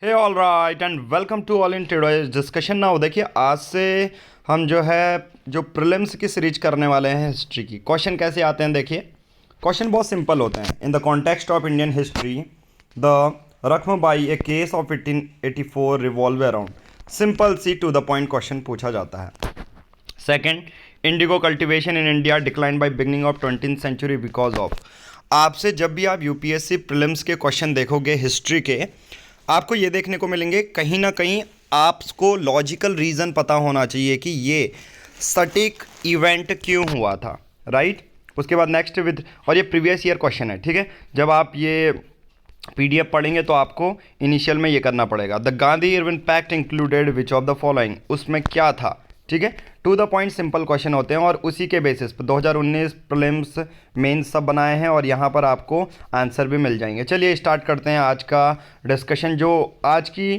Hey all right and welcome to all in today's discussion. ना हो देखिए, आज से हम जो प्रीलिम्स की सीरीज करने वाले हैं हिस्ट्री की। क्वेश्चन कैसे आते हैं देखिए, क्वेश्चन बहुत सिंपल होते हैं। In the context of Indian history the Rakhmabai a case of 1884 revolve around. Simple सी टू द पॉइंट क्वेश्चन पूछा जाता है। Second, indigo cultivation in India decline by beginning of 20th century because of. आपसे जब भी आप यूपीएससी प्रीलिम्स के question देखोगे हिस्ट्री के, आपको ये देखने को मिलेंगे कहीं ना कहीं आपको लॉजिकल रीज़न पता होना चाहिए कि ये सटीक इवेंट क्यों हुआ था, राइट। उसके बाद नेक्स्ट विद, और ये प्रीवियस ईयर क्वेश्चन है, ठीक है। जब आप ये पीडीएफ पढ़ेंगे तो आपको इनिशियल में ये करना पड़ेगा। The Gandhi Irwin pact included which of the following, उसमें क्या था, ठीक है। To the point simple question होते हैं और उसी के बेसिस पर 2019 प्रीलिम्स मेंस सब बनाए हैं और यहाँ पर आपको आंसर भी मिल जाएंगे। चलिए स्टार्ट करते हैं आज का डिस्कशन। जो आज की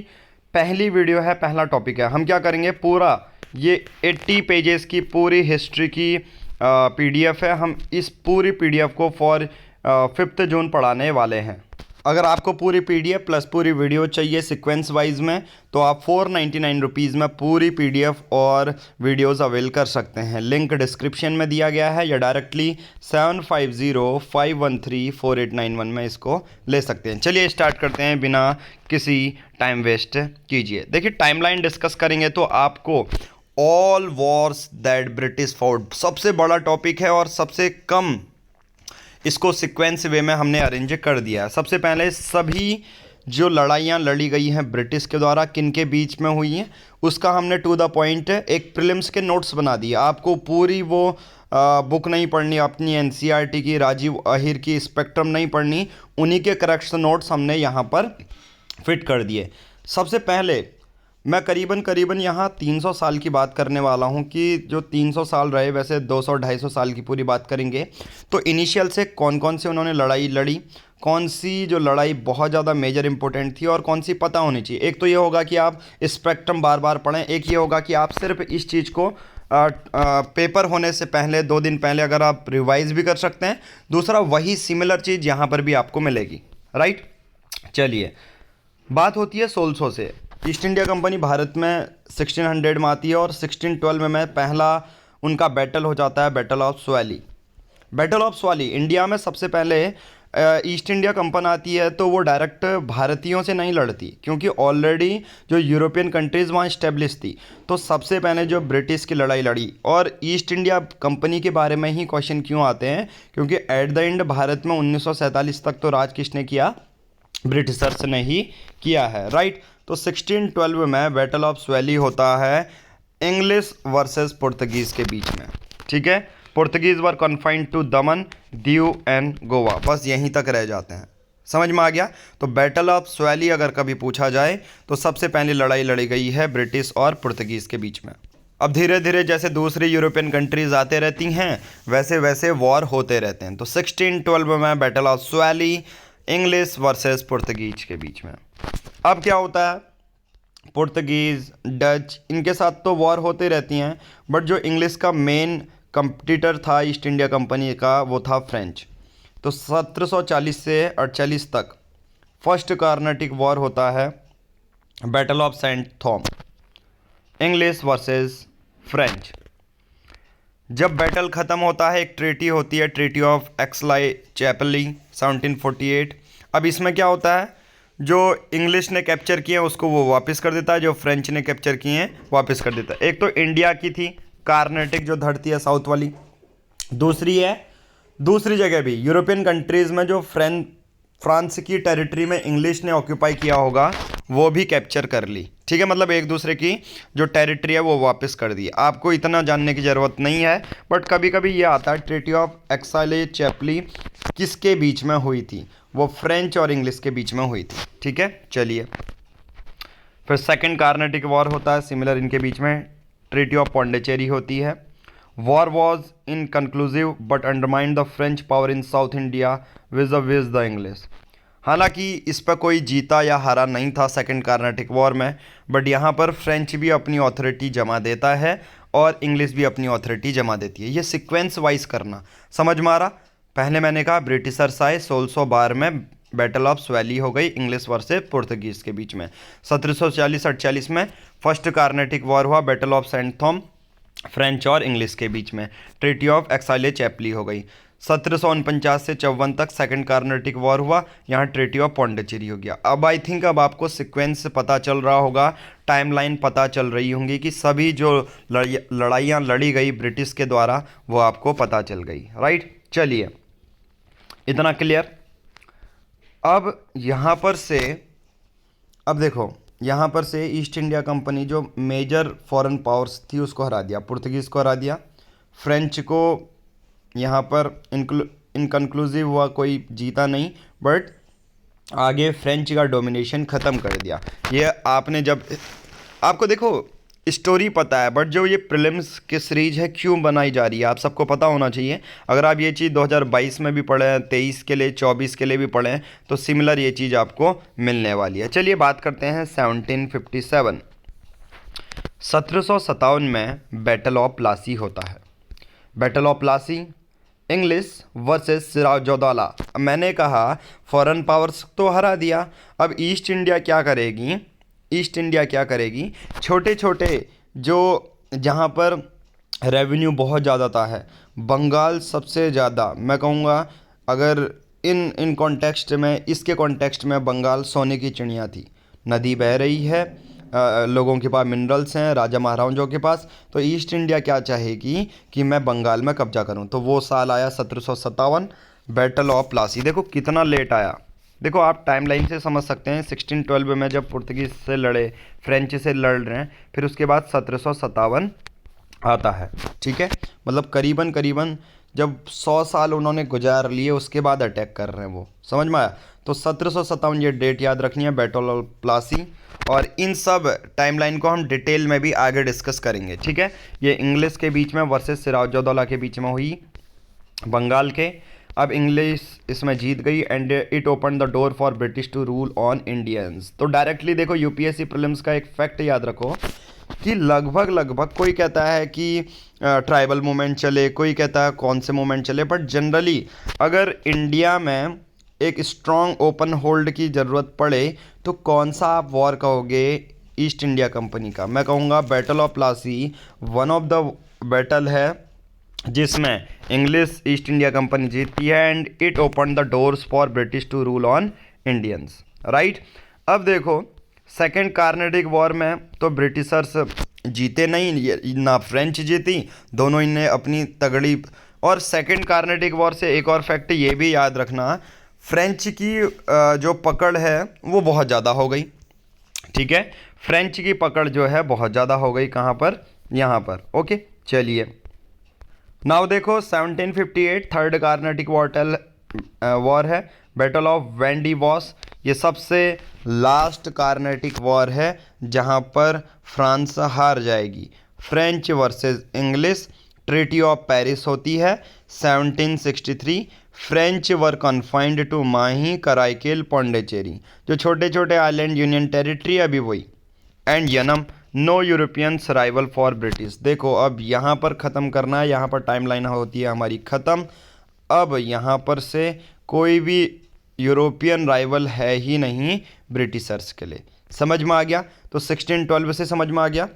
पहली वीडियो है, पहला टॉपिक है, हम क्या करेंगे, पूरा ये 80 पेजेस की पूरी हिस्ट्री की पीडीएफ है। हम इस पूरी पीडीएफ को फॉर 5 जून पढ़ाने वाले हैं। अगर आपको पूरी पीडीएफ प्लस पूरी वीडियो चाहिए सीक्वेंस वाइज में, तो आप 499 रुपीज़ में पूरी पीडीएफ और वीडियोस अवेल कर सकते हैं। लिंक डिस्क्रिप्शन में दिया गया है या डायरेक्टली 7505134891 में इसको ले सकते हैं। चलिए स्टार्ट करते हैं बिना किसी टाइम वेस्ट कीजिए। देखिए टाइमलाइन डिस्कस करेंगे तो आपको all wars that British fought सबसे बड़ा टॉपिक है और सबसे कम इसको सीक्वेंस वे में हमने अरेंज कर दिया है। सबसे पहले सभी जो लड़ाइयाँ लड़ी गई हैं ब्रिटिश के द्वारा किन के बीच में हुई हैं, उसका हमने टू द पॉइंट एक प्रीलिम्स के नोट्स बना दिए। आपको पूरी वो बुक नहीं पढ़नी, अपनी एनसीईआरटी की, राजीव अहिर की स्पेक्ट्रम नहीं पढ़नी, उन्हीं के करेक्शन नोट्स हमने यहाँ पर फिट कर दिए। सबसे पहले मैं करीबन यहाँ 300 साल की बात करने वाला हूँ कि जो 300 साल रहे, वैसे 200-250 साल की पूरी बात करेंगे। तो इनिशियल से कौन कौन से उन्होंने लड़ाई लड़ी, कौन सी जो लड़ाई बहुत ज़्यादा मेजर इंपॉर्टेंट थी और कौन सी पता होनी चाहिए। एक तो ये होगा कि आप स्पेक्ट्रम बार बार पढ़ें, एक ये होगा कि आप सिर्फ इस चीज़ को पेपर होने से पहले 2 दिन पहले अगर आप रिवाइज भी कर सकते हैं। दूसरा, वही सिमिलर चीज़ यहाँ पर भी आपको मिलेगी, राइट। चलिए बात होती है 1600 से। ईस्ट इंडिया कंपनी भारत में 1600 में आती है और 1612 में पहला उनका बैटल हो जाता है, battle of Swally. Battle of Swally India में सबसे पहले ईस्ट इंडिया कंपनी आती है तो वो डायरेक्ट भारतीयों से नहीं लड़ती, क्योंकि ऑलरेडी जो यूरोपियन कंट्रीज़ वहाँ इस्टेब्लिश थी। तो सबसे पहले जो ब्रिटिश की लड़ाई लड़ी, और ईस्ट इंडिया कंपनी के बारे में ही क्वेश्चन क्यों आते हैं, क्योंकि एट द एंड भारत में 1947 तक तो राज किसने किया, ब्रिटिशर्स ने ही किया है, राइट। तो 1612 में बैटल ऑफ स्वैली होता है इंग्लिश वर्सेस पुर्तगीज़ के बीच में, ठीक है। Portuguese were confined to Daman, Diu and Goa, बस यहीं तक रह जाते हैं। समझ में आ गया। तो बैटल ऑफ स्वैली अगर कभी पूछा जाए तो सबसे पहली लड़ाई लड़ी गई है ब्रिटिश और पुर्तगीज़ के बीच में। अब धीरे धीरे जैसे दूसरी यूरोपियन कंट्रीज़ आते रहती हैं वैसे वैसे वॉर होते रहते हैं। तो 1612 में battle of Swally English versus Portuguese के बीच में। अब क्या होता है, पुर्तगीज़, डच, इनके साथ तो वॉर होते रहती हैं, बट जो इंग्लिश का मेन कंपटीटर था ईस्ट इंडिया कंपनी का वो था फ्रेंच। तो 1740 से 48 तक फर्स्ट कार्नेटिक वॉर होता है, battle of Saint Thome, English versus French. जब बैटल ख़त्म होता है एक ट्रीटी होती है, ट्रीटी ऑफ एक्सलाई चैपली 1748। अब इसमें क्या होता है, जो इंग्लिश ने कैप्चर किए उसको वो वापस कर देता है, जो फ्रेंच ने कैप्चर किए हैं वापस कर देता है। एक तो इंडिया की थी कार्नेटिक जो धरती है साउथ वाली, दूसरी है दूसरी जगह भी यूरोपियन कंट्रीज़ में जो फ्रांस की टेरिटरी में इंग्लिश ने ऑक्यूपाई किया होगा वो भी कैप्चर कर ली, ठीक है। मतलब एक दूसरे की जो टेरिटरी है वो वापस कर दी। आपको इतना जानने की ज़रूरत नहीं है, बट कभी कभी ये आता है ट्रीटी ऑफ एक्साइले चैपली किसके बीच में हुई थी, वो फ्रेंच और इंग्लिश के बीच में हुई थी, ठीक है। चलिए फिर सेकंड कार्नेटिक वॉर होता है, सिमिलर इनके बीच में ट्रीटी ऑफ पौंडीचेरी होती है। War was inconclusive but undermined the French power in South India with the English. हालांकि इस पर कोई जीता या हारा नहीं था सेकंड कार्नेटिक वॉर में, बट यहाँ पर फ्रेंच भी अपनी ऑथोरिटी जमा देता है और इंग्लिश भी अपनी ऑथोरिटी जमा देती है। ये सीक्वेंस वाइज करना समझ में आ रहा। पहले मैंने कहा ब्रिटिशर्स आए 1612 में बैटल ऑफ स्वैली हो गई इंग्लिश वर्सेस पुर्तगीज के बीच में। 1740-48 में फर्स्ट कार्नेटिक वॉर हुआ, बैटल ऑफ सेंट थॉम फ्रेंच और इंग्लिश के बीच में। ट्रीटी ऑफ एक्साइले चैपली हो गई। 1749 से 54 तक सेकंड कार्नेटिक वॉर हुआ, यहाँ ट्रीटी ऑफ पौंडीचेरी हो गया। अब आई थिंक अब आपको सीक्वेंस पता चल रहा होगा, टाइमलाइन पता चल रही होंगी कि सभी जो लड़ाइयाँ लड़ी गई ब्रिटिश के द्वारा वो आपको पता चल गई, राइट। चलिए, इतना क्लियर। अब यहाँ पर से, अब देखो यहाँ पर से ईस्ट इंडिया कंपनी जो मेजर फॉरेन पावर्स थी उसको हरा दिया, पुर्तगीज़ को हरा दिया, फ्रेंच को यहाँ पर इनकन्क्लूसिव हुआ, कोई जीता नहीं, बट आगे फ्रेंच का डोमिनेशन ख़त्म कर दिया। ये आपने जब आपको देखो स्टोरी पता है, बट जो ये प्रीलिम्स की सीरीज है क्यों बनाई जा रही है आप सबको पता होना चाहिए। अगर आप ये चीज़ 2022 में भी पढ़े हैं, 23 के लिए, 24 के लिए भी पढ़े हैं, तो सिमिलर ये चीज़ आपको मिलने वाली है। चलिए बात करते हैं 1757। 1757 में बैटल ऑफ प्लासी होता है। Battle of Plassey English versus Sirajuddaula. मैंने कहा फॉरेन पावर्स तो हरा दिया, अब ईस्ट इंडिया क्या करेगी, ईस्ट इंडिया क्या करेगी, छोटे छोटे जो जहाँ पर रेवेन्यू बहुत ज़्यादा था है, बंगाल सबसे ज़्यादा, मैं कहूँगा अगर इन कॉन्टेक्स्ट में, इसके कॉन्टेक्स्ट में बंगाल सोने की चिड़िया थी। नदी बह रही है, लोगों के पास मिनरल्स हैं, राजा महाराजाओं के पास, तो ईस्ट इंडिया क्या चाहेगी कि मैं बंगाल में कब्जा करूं। तो वो साल आया 1757, बैटल ऑफ प्लासी। देखो कितना लेट आया, देखो आप टाइमलाइन से समझ सकते हैं। 1612 में जब पुर्तगीज़ से लड़े, फ्रेंच से लड़ रहे हैं, फिर उसके बाद 1757 आता है, ठीक है। मतलब करीबन करीबन जब 100 साल उन्होंने गुजार लिए उसके बाद अटैक कर रहे हैं वो, समझ में आया। तो 1757 ये डेट याद रखनी है, बैटल ऑफ प्लासी। और इन सब टाइमलाइन को हम डिटेल में भी आगे डिस्कस करेंगे, ठीक है। ये इंग्लिश के बीच में वर्सेस सिराजउद्दौला के बीच में हुई, बंगाल के। अब इंग्लिश इसमें जीत गई and it open the door for British to rule on Indians. तो डायरेक्टली देखो यूपीएससी प्रीलिम्स का एक फैक्ट याद रखो कि लगभग कोई कहता है कि ट्राइबल मूवमेंट चले, कोई कहता है कौन से मूवमेंट चले, बट जनरली अगर इंडिया में एक स्ट्रॉन्ग ओपन होल्ड की ज़रूरत पड़े तो कौन सा आप वॉर कहोगे, ईस्ट इंडिया कंपनी का। मैं कहूँगा battle of Plassey one of the battle है जिसमें इंग्लिश ईस्ट इंडिया कंपनी जीतती है and it open the doors for British to rule on Indians, right. अब देखो सेकेंड कार्नेटिक वॉर में तो ब्रिटिशर्स जीते नहीं, ना फ्रेंच जीती, दोनों ने अपनी तगड़ी। और सेकेंड कार्नेटिक वॉर से एक और फैक्ट ये भी याद रखना, फ्रेंच की जो पकड़ है वो बहुत ज़्यादा हो गई, ठीक है। फ्रेंच की पकड़ जो है बहुत ज़्यादा हो गई, कहाँ पर, यहाँ पर, ओके। चलिए नाउ देखो 1758 थर्ड कार्नेटिक वॉर है, बैटल ऑफ वेंडीवॉस। ये सबसे लास्ट कार्नेटिक वॉर है जहाँ पर फ्रांस हार जाएगी। French versus English, treaty of Paris होती है 1763। French were confined to Mahe, Karaikal, Pondicherry, जो छोटे छोटे आइलैंड यूनियन टेरिटरी अभी वही, and Yanam. No Europeans rival for British. देखो अब यहाँ पर ख़त्म करना है, यहाँ पर टाइमलाइन होती है हमारी ख़त्म। अब यहाँ पर से कोई भी यूरोपियन राइवल है ही नहीं ब्रिटिशर्स के लिए, समझ में आ गया। तो 1612 से समझ में आ गया।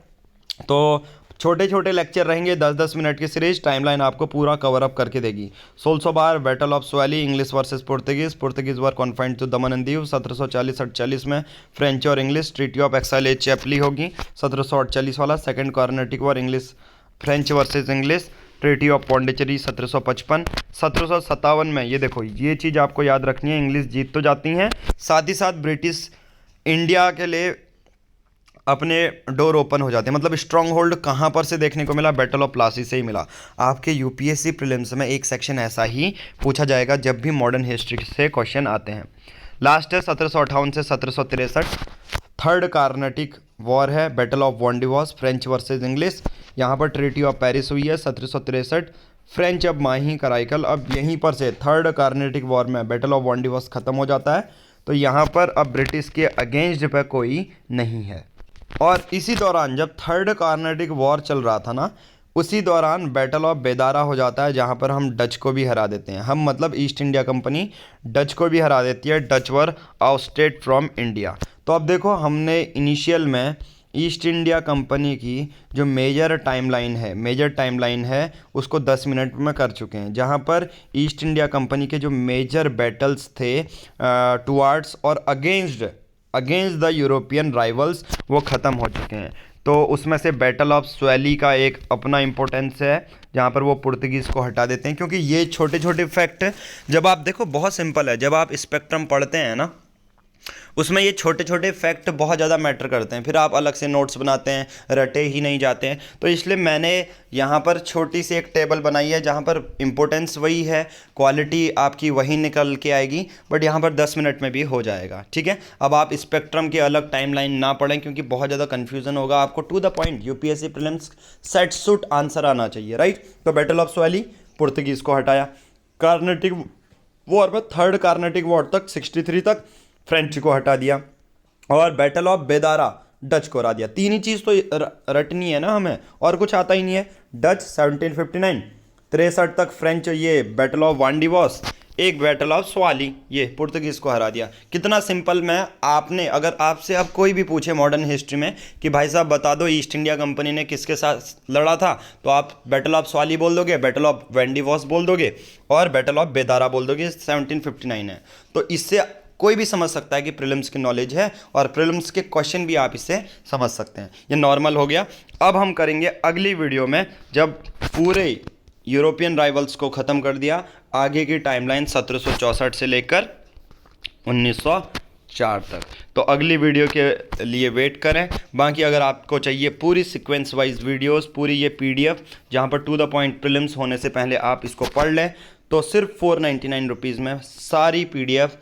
तो छोटे छोटे लेक्चर रहेंगे 10-10 मिनट की सीरीज, टाइमलाइन आपको पूरा कवर अप करके देगी। 1600 बार battle of Swally, English versus Portuguese were confined to Daman and Diu. 1740-48 में फ्रेंच और English, treaty of Aix-la-Chapelle होगी। 1748 वाला second Carnatic war, English French versus English, treaty of Pondicherry 1755। 1757 में ये देखो ये चीज़ आपको याद रखनी है, इंग्लिश जीत तो जाती हैं, साथ ही साथ ब्रिटिश इंडिया के लिए अपने डोर ओपन हो जाते हैं। मतलब स्ट्रॉन्ग होल्ड कहाँ पर से देखने को मिला, बैटल ऑफ प्लासी से ही मिला। आपके यूपीएससी प्रीलिम्स में एक सेक्शन ऐसा ही पूछा जाएगा जब भी मॉडर्न हिस्ट्री से क्वेश्चन आते हैं। लास्ट है 1758 से 1763 थर्ड कार्नेटिक वॉर है, battle of Wandiwash, French versus English. यहाँ पर ट्रीटी ऑफ पेरिस हुई है 1763। फ्रेंच अब माही, कराइकल। अब यहीं पर से थर्ड कार्नेटिक वॉर में बैटल ऑफ वेंडीवॉस ख़त्म हो जाता है। तो यहाँ पर अब ब्रिटिश के अगेंस्ट पे कोई नहीं है। और इसी दौरान जब थर्ड कार्नेटिक वॉर चल रहा था ना, उसी दौरान बैटल ऑफ बेदारा हो जाता है, जहाँ पर हम डच को भी हरा देते हैं। हम मतलब ईस्ट इंडिया कंपनी डच को भी हरा देती है। Dutch were ousted from India. तो अब देखो, हमने इनिशियल में ईस्ट इंडिया कंपनी की जो मेजर टाइमलाइन है उसको 10 मिनट में कर चुके हैं, जहाँ पर ईस्ट इंडिया कंपनी के जो मेजर बैटल्स थे टुवार्ड्स और अगेंस्ट द यूरोपियन राइवल्स वो ख़त्म हो चुके हैं। तो उसमें से बैटल ऑफ स्वैली का एक अपना इम्पोर्टेंस है, जहाँ पर वो पुर्तगीज़ को हटा देते हैं। क्योंकि ये छोटे छोटे फैक्ट जब आप देखो, बहुत सिंपल है, जब आप स्पेक्ट्रम पढ़ते हैं ना, उसमें ये छोटे छोटे फैक्ट बहुत ज़्यादा मैटर करते हैं। फिर आप अलग से नोट्स बनाते हैं, रटे ही नहीं जाते हैं। तो इसलिए मैंने यहाँ पर छोटी सी एक टेबल बनाई है, जहाँ पर इम्पोर्टेंस वही है, क्वालिटी आपकी वही निकल के आएगी, बट यहाँ पर 10 मिनट में भी हो जाएगा। ठीक है, अब आप स्पेक्ट्रम के अलग टाइमलाइन ना पढ़ें, क्योंकि बहुत ज़्यादा कन्फ्यूज़न होगा। आपको to the point UPSC prelims set suit answer आना चाहिए, राइट। तो बैटल ऑफ स्वैली, पुर्तगीज़ को हटाया। कार्नेटिक वॉर में, थर्ड कार्नेटिक वॉर तक 63 तक फ्रेंच को हटा दिया। और बैटल ऑफ बेदारा, डच को हरा दिया। तीन ही चीज़ तो रटनी है ना हमें, और कुछ आता ही नहीं है। डच 1759, 63 तक फ्रेंच, ये बैटल ऑफ वांडीवॉस, एक बैटल ऑफ स्वाली, ये पुर्तगीज़ को हरा दिया। कितना सिंपल। मैं आपने अगर आपसे अब कोई भी पूछे मॉडर्न हिस्ट्री में कि भाई साहब बता दो ईस्ट इंडिया कंपनी ने किसके साथ लड़ा था, तो आप बैटल ऑफ स्वाली बोल दोगे, बैटल ऑफ वांडीवॉस बोल दोगे, और बैटल ऑफ बेदारा बोल दोगे। 1759 है। तो इससे कोई भी समझ सकता है कि प्रीलिम्स की नॉलेज है, और प्रीलिम्स के क्वेश्चन भी आप इससे समझ सकते हैं। ये नॉर्मल हो गया। अब हम करेंगे अगली वीडियो में, जब पूरे यूरोपियन राइवल्स को ख़त्म कर दिया, आगे की टाइमलाइन 1764 से लेकर 1904 तक। तो अगली वीडियो के लिए वेट करें। बाकी अगर आपको चाहिए पूरी सीक्वेंस वाइज वीडियोस, पूरी ये पीडीएफ जहाँ पर टू द पॉइंट प्रीलिम्स होने से पहले आप इसको पढ़ लें, तो सिर्फ 499 रुपीज़ में सारी पीडीएफ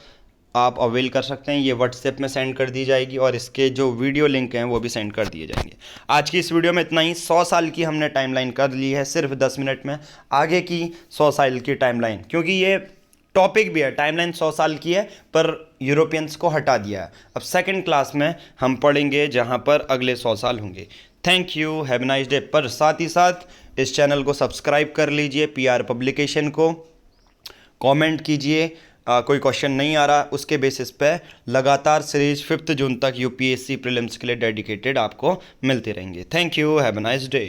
आप अवेल कर सकते हैं। ये व्हाट्सएप में सेंड कर दी जाएगी, और इसके जो वीडियो लिंक हैं वो भी सेंड कर दिए जाएंगे। आज की इस वीडियो में इतना ही। 100 साल की हमने टाइमलाइन कर ली है सिर्फ 10 मिनट में। आगे की 100 साल की टाइमलाइन, क्योंकि ये टॉपिक भी है, टाइमलाइन 100 साल की है, पर यूरोपियंस को हटा दिया है। अब सेकेंड क्लास में हम पढ़ेंगे जहाँ पर अगले 100 साल होंगे। Thank you, have nice day. पर साथ ही साथ इस चैनल को सब्सक्राइब कर लीजिए, PR पब्लिकेशन को। कमेंट कीजिए, कोई क्वेश्चन नहीं आ रहा, उसके बेसिस पे लगातार सीरीज 5 जून तक यूपीएससी प्रीलिम्स के लिए डेडिकेटेड आपको मिलते रहेंगे। Thank you, have a nice day.